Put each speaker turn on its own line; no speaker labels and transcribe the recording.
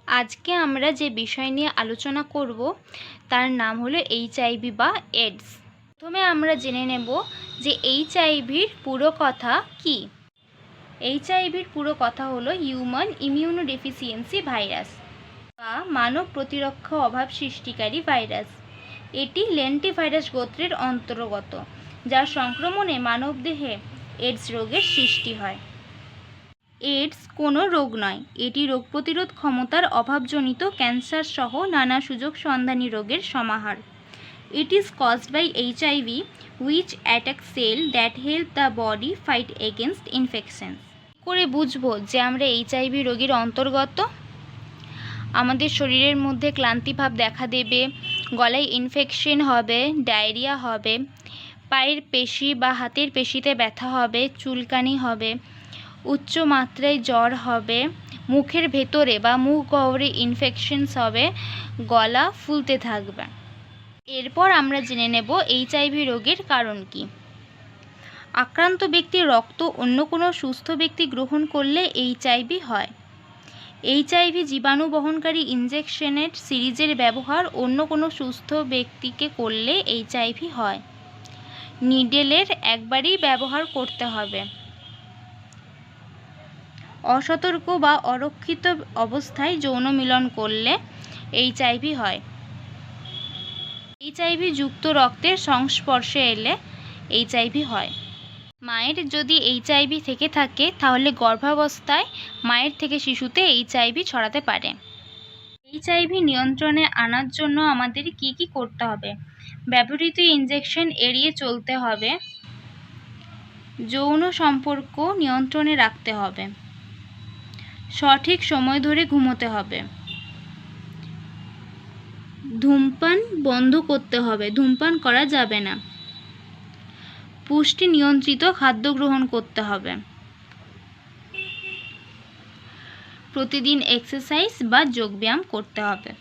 আজকে আমরা যে বিষয় নিয়ে আলোচনা করব তার নাম হলো এইচআইভি বা এডস। প্রথমে আমরা জেনে নেব যে এইচআইভির পুরো কথা কি। এইচআইভির পুরো কথা হলো হিউম্যান ইমিউনোডেফিসিয়েন্সি ভাইরাস বা মানব প্রতিরক্ষা অভাব সৃষ্টিকারী ভাইরাস। এটি লেন্টিভাইরাস গোত্রের অন্তর্গত, যার সংক্রমণে মানবদেহে এডস রোগের সৃষ্টি হয়। এডস কোনো রোগ নয়, এটি রোগ প্রতিরোধ ক্ষমতার অভাবজনিত ক্যান্সার সহ নানা সুযোগ সন্ধানী রোগের সমাহার। It is caused by HIV, which attacks cells that help the body fight against infections. করে বুঝবো যে আমরা এইচআইভি রোগীর অন্তর্গত? আমাদের শরীরের মধ্যে ক্লান্তিভাব দেখা দেবে, গলায় ইনফেকশন হবে, ডায়রিয়া হবে, পায়ের পেশি বা হাতের পেশিতে ব্যথা হবে, চুলকানি হবে, উচ্চ মাত্রায় জ্বর হবে, মুখের ভেতরে বা মুখ গহ্বরে ইনফেকশনস হবে, গলা ফুলতে থাকবে। এরপর আমরা জেনে নেব এইচআইভি রোগের কারণ কি। আক্রান্ত ব্যক্তির রক্ত অন্য কোনো সুস্থ ব্যক্তি গ্রহণ করলে এইচআইভি হয়। এইচআইভি জীবাণু বহনকারী ইনজেকশনের সিরিজের ব্যবহার অন্য কোনো সুস্থ ব্যক্তিকে করলে এইচআইভি হয়। নিডেলের একবারই ব্যবহার করতে হবে। অসতর্ক বা অরক্ষিত অবস্থায় যৌন মিলন করলে এইচআইভি হয়। এইচআইভি যুক্ত রক্তের সংস্পর্শে এলে এইচআইভি হয়। মায়ের যদি এইচআইভি থেকে থাকে তাহলে গর্ভাবস্থায় মায়ের থেকে শিশুতে এইচআইভি ছড়াতে পারে। এইচআইভি নিয়ন্ত্রণে আনার জন্য আমাদের কি কি করতে হবে? ব্যবহৃত ইনজেকশন এড়িয়ে চলতে হবে, যৌন সম্পর্ক নিয়ন্ত্রণে রাখতে হবে, সঠিক সময় ধরে ঘুমোতে হবে, ধূমপান বন্ধ করতে হবে, ধূমপান করা যাবে না, পুষ্টি নিয়ন্ত্রিত খাদ্য গ্রহণ করতে হবে, প্রতিদিন এক্সারসাইজ বা যোগব্যায়াম করতে হবে।